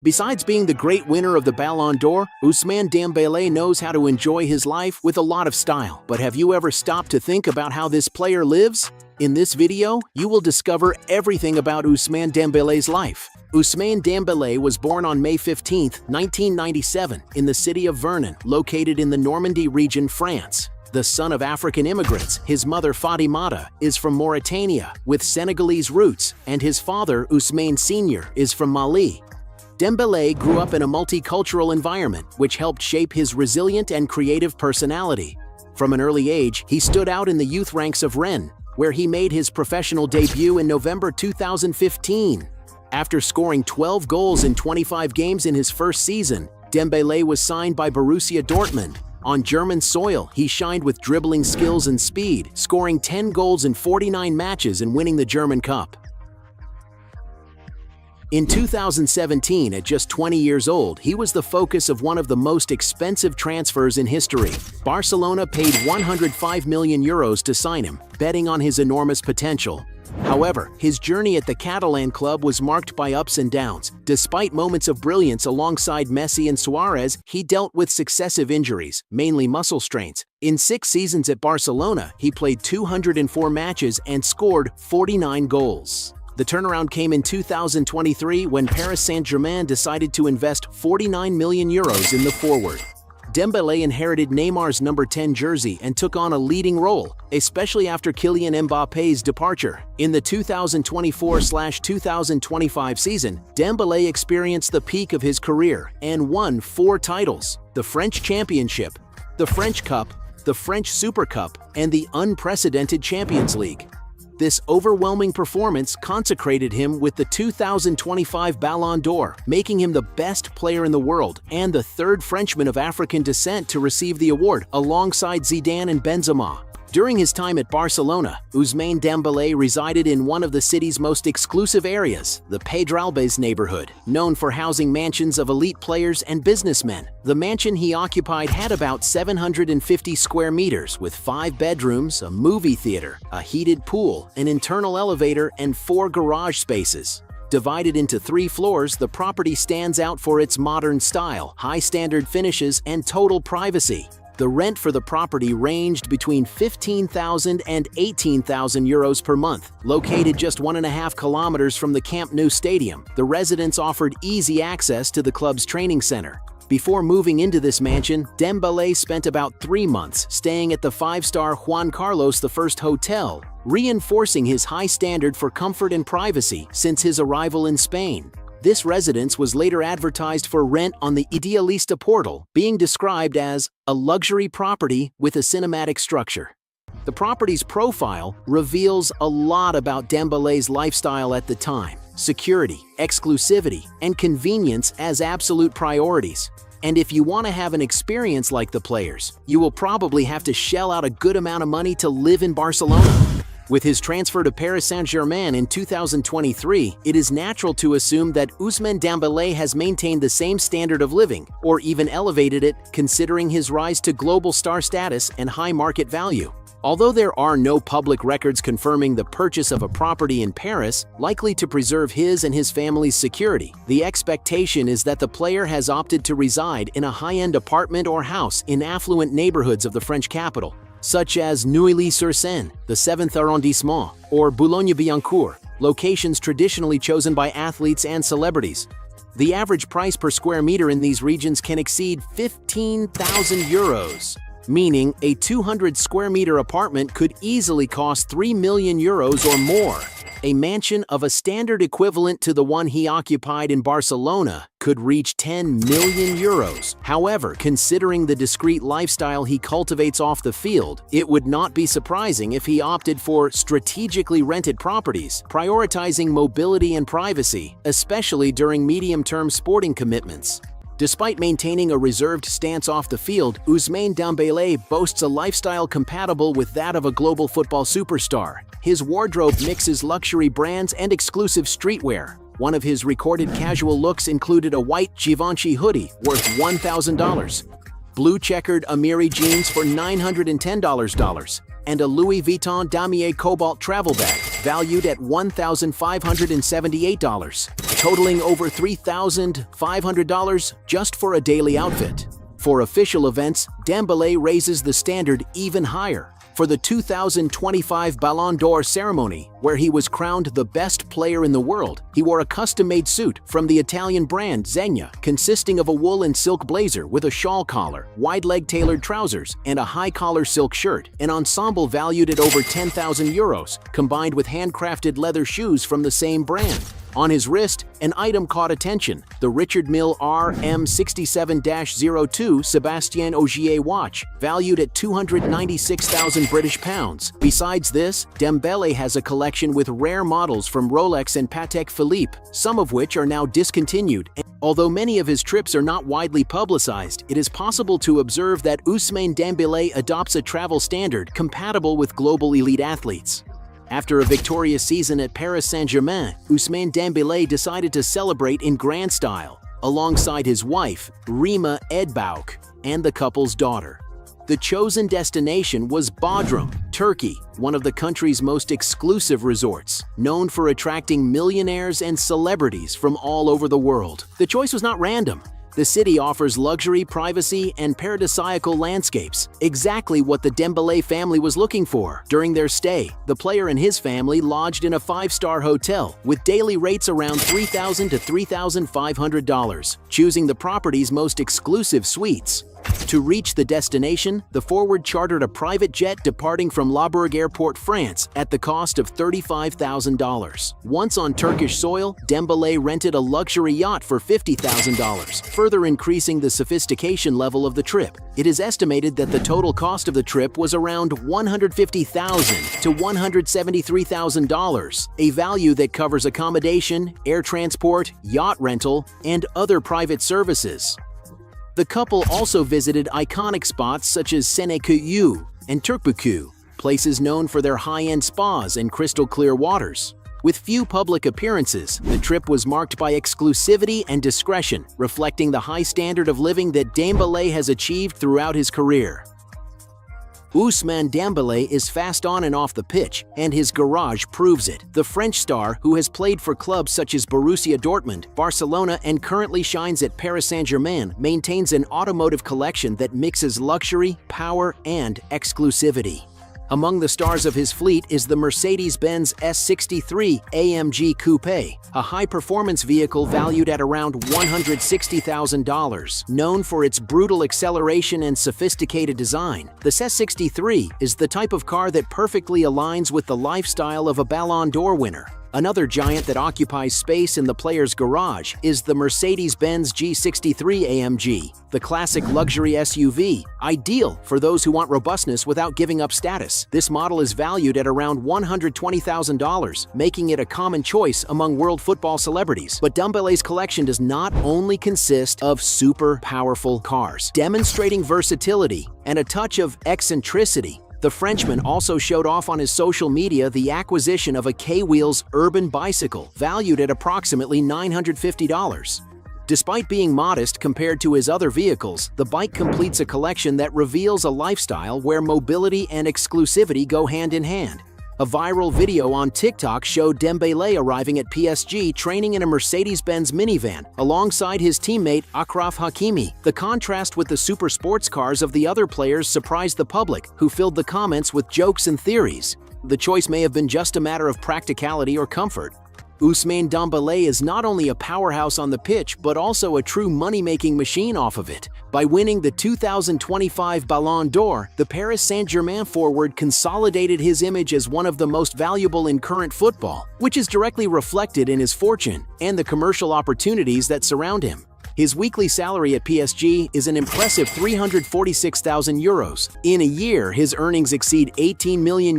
Besides being the great winner of the Ballon d'Or, Ousmane Dembélé knows how to enjoy his life with a lot of style. But have you ever stopped to think about how this player lives? In this video, you will discover everything about Ousmane Dembélé's life. Ousmane Dembélé was born on May 15, 1997, in the city of Vernon, located in the Normandy region, France. The son of African immigrants, his mother Fatimata is from Mauritania with Senegalese roots, and his father Ousmane Sr. is from Mali. Dembélé grew up in a multicultural environment, which helped shape his resilient and creative personality. From an early age, he stood out in the youth ranks of Rennes, where he made his professional debut in November 2015. After scoring 12 goals in 25 games in his first season, Dembélé was signed by Borussia Dortmund. On German soil, he shined with dribbling skills and speed, scoring 10 goals in 49 matches and winning the German Cup. In 2017, at just 20 years old, he was the focus of one of the most expensive transfers in history. Barcelona paid €105 million to sign him, betting on his enormous potential. However, his journey at the Catalan club was marked by ups and downs. Despite moments of brilliance alongside Messi and Suarez, he dealt with successive injuries, mainly muscle strains. In 6 seasons at Barcelona, he played 204 matches and scored 49 goals. The turnaround came in 2023 when Paris Saint-Germain decided to invest €49 million in the forward. Dembélé inherited Neymar's number 10 jersey and took on a leading role, especially after Kylian Mbappe's departure. In the 2024-2025 season, Dembélé experienced the peak of his career and won 4 titles: the French Championship, the French Cup, the French Super Cup, and the unprecedented Champions League. This overwhelming performance consecrated him with the 2025 Ballon d'Or, making him the best player in the world and the 3rd Frenchman of African descent to receive the award, alongside Zidane and Benzema. During his time at Barcelona, Ousmane Dembélé resided in one of the city's most exclusive areas, the Pedralbes neighborhood, known for housing mansions of elite players and businessmen. The mansion he occupied had about 750 square meters, with 5 bedrooms, a movie theater, a heated pool, an internal elevator, and 4 garage spaces. Divided into 3 floors, the property stands out for its modern style, high-standard finishes, and total privacy. The rent for the property ranged between €15,000 and €18,000 per month. Located just 1.5 kilometers from the Camp Nou Stadium, the residence offered easy access to the club's training center. Before moving into this mansion, Dembélé spent about 3 months staying at the 5-star Juan Carlos I Hotel, reinforcing his high standard for comfort and privacy since his arrival in Spain. This residence was later advertised for rent on the Idealista portal, being described as a luxury property with a cinematic structure. The property's profile reveals a lot about Dembélé's lifestyle at the time: security, exclusivity, and convenience as absolute priorities. And if you want to have an experience like the players, you will probably have to shell out a good amount of money to live in Barcelona. With his transfer to Paris Saint-Germain in 2023, it is natural to assume that Ousmane Dembélé has maintained the same standard of living, or even elevated it, considering his rise to global star status and high market value. Although there are no public records confirming the purchase of a property in Paris, likely to preserve his and his family's security, the expectation is that the player has opted to reside in a high-end apartment or house in affluent neighborhoods of the French capital, such as Neuilly-sur-Seine, the 7th arrondissement, or Boulogne-Billancourt, locations traditionally chosen by athletes and celebrities. The average price per square meter in these regions can exceed €15,000, meaning a 200 square meter apartment could easily cost €3 million or more. A mansion of a standard equivalent to the one he occupied in Barcelona could reach €10 million. However, considering the discreet lifestyle he cultivates off the field, it would not be surprising if he opted for strategically rented properties, prioritizing mobility and privacy, especially during medium-term sporting commitments. Despite maintaining a reserved stance off the field, Ousmane Dembélé boasts a lifestyle compatible with that of a global football superstar. His wardrobe mixes luxury brands and exclusive streetwear. One of his recorded casual looks included a white Givenchy hoodie worth $1,000, blue checkered Amiri jeans for $910, and a Louis Vuitton Damier Cobalt travel bag valued at $1,578. totaling over $3,500 just for a daily outfit. For official events, Dembélé raises the standard even higher. For the 2025 Ballon d'Or ceremony, where he was crowned the best player in the world, he wore a custom-made suit from the Italian brand Zegna, consisting of a wool and silk blazer with a shawl collar, wide-leg tailored trousers, and a high-collar silk shirt, an ensemble valued at over €10,000, combined with handcrafted leather shoes from the same brand. On his wrist, an item caught attention, the Richard Mille RM67-02 Sébastien Ogier watch, valued at £296,000. Besides this, Dembélé has a collection with rare models from Rolex and Patek Philippe, some of which are now discontinued. Although many of his trips are not widely publicized, it is possible to observe that Ousmane Dembélé adopts a travel standard compatible with global elite athletes. After a victorious season at Paris Saint-Germain, Ousmane Dembélé decided to celebrate in grand style, alongside his wife, Rima Edbouk, and the couple's daughter. The chosen destination was Bodrum, Turkey, one of the country's most exclusive resorts, known for attracting millionaires and celebrities from all over the world. The choice was not random. The city offers luxury, privacy, and paradisiacal landscapes, exactly what the Dembélé family was looking for. During their stay, the player and his family lodged in a 5-star hotel with daily rates around $3,000 to $3,500, choosing the property's most exclusive suites. To reach the destination, the forward chartered a private jet departing from Le Bourg Airport, France, at the cost of $35,000. Once on Turkish soil, Dembélé rented a luxury yacht for $50,000, further increasing the sophistication level of the trip. It is estimated that the total cost of the trip was around $150,000 to $173,000, a value that covers accommodation, air transport, yacht rental, and other private services. The couple also visited iconic spots such as Senecayu and Turkbuku, places known for their high-end spas and crystal-clear waters. With few public appearances, the trip was marked by exclusivity and discretion, reflecting the high standard of living that Dembélé has achieved throughout his career. Ousmane Dembélé is fast on and off the pitch, and his garage proves it. The French star, who has played for clubs such as Borussia Dortmund, Barcelona, and currently shines at Paris Saint-Germain, maintains an automotive collection that mixes luxury, power, and exclusivity. Among the stars of his fleet is the Mercedes-Benz S63 AMG Coupe, a high-performance vehicle valued at around $160,000. Known for its brutal acceleration and sophisticated design, the S63 is the type of car that perfectly aligns with the lifestyle of a Ballon d'Or winner. Another giant that occupies space in the player's garage is the Mercedes-Benz G63 AMG, the classic luxury SUV, ideal for those who want robustness without giving up status. This model is valued at around $120,000, making it a common choice among world football celebrities. But Dembélé's collection does not only consist of super powerful cars. Demonstrating versatility and a touch of eccentricity, the Frenchman also showed off on his social media the acquisition of a K-Wheels urban bicycle, valued at approximately $950. Despite being modest compared to his other vehicles, the bike completes a collection that reveals a lifestyle where mobility and exclusivity go hand in hand. A viral video on TikTok showed Dembélé arriving at PSG training in a Mercedes-Benz minivan, alongside his teammate Achraf Hakimi. The contrast with the super sports cars of the other players surprised the public, who filled the comments with jokes and theories. The choice may have been just a matter of practicality or comfort. Ousmane Dembélé is not only a powerhouse on the pitch, but also a true money-making machine off of it. By winning the 2025 Ballon d'Or, the Paris Saint-Germain forward consolidated his image as one of the most valuable in current football, which is directly reflected in his fortune and the commercial opportunities that surround him. His weekly salary at PSG is an impressive €346,000. In a year, his earnings exceed €18 million,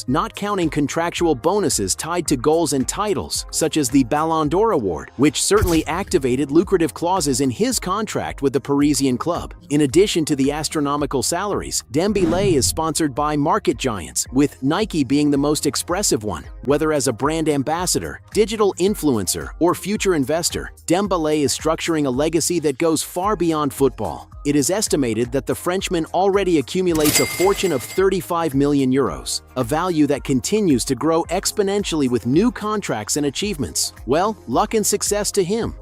not counting contractual bonuses tied to goals and titles, such as the Ballon d'Or award, which certainly activated lucrative clauses in his contract with the Parisian club. In addition to the astronomical salaries, Dembélé is sponsored by market giants, with Nike being the most expressive one. Whether as a brand ambassador, digital influencer, or future investor, Dembélé is structuring a legacy that goes far beyond football. It is estimated that the Frenchman already accumulates a fortune of 35 million euros, a value that continues to grow exponentially with new contracts and achievements. Well, luck and success to him.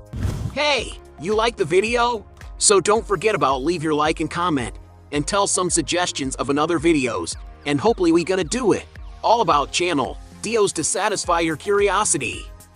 Hey, you like the video? So don't forget about leave your like and comment, and tell some suggestions of another videos, and hopefully we gonna do it. All about channel Dios to satisfy your curiosity.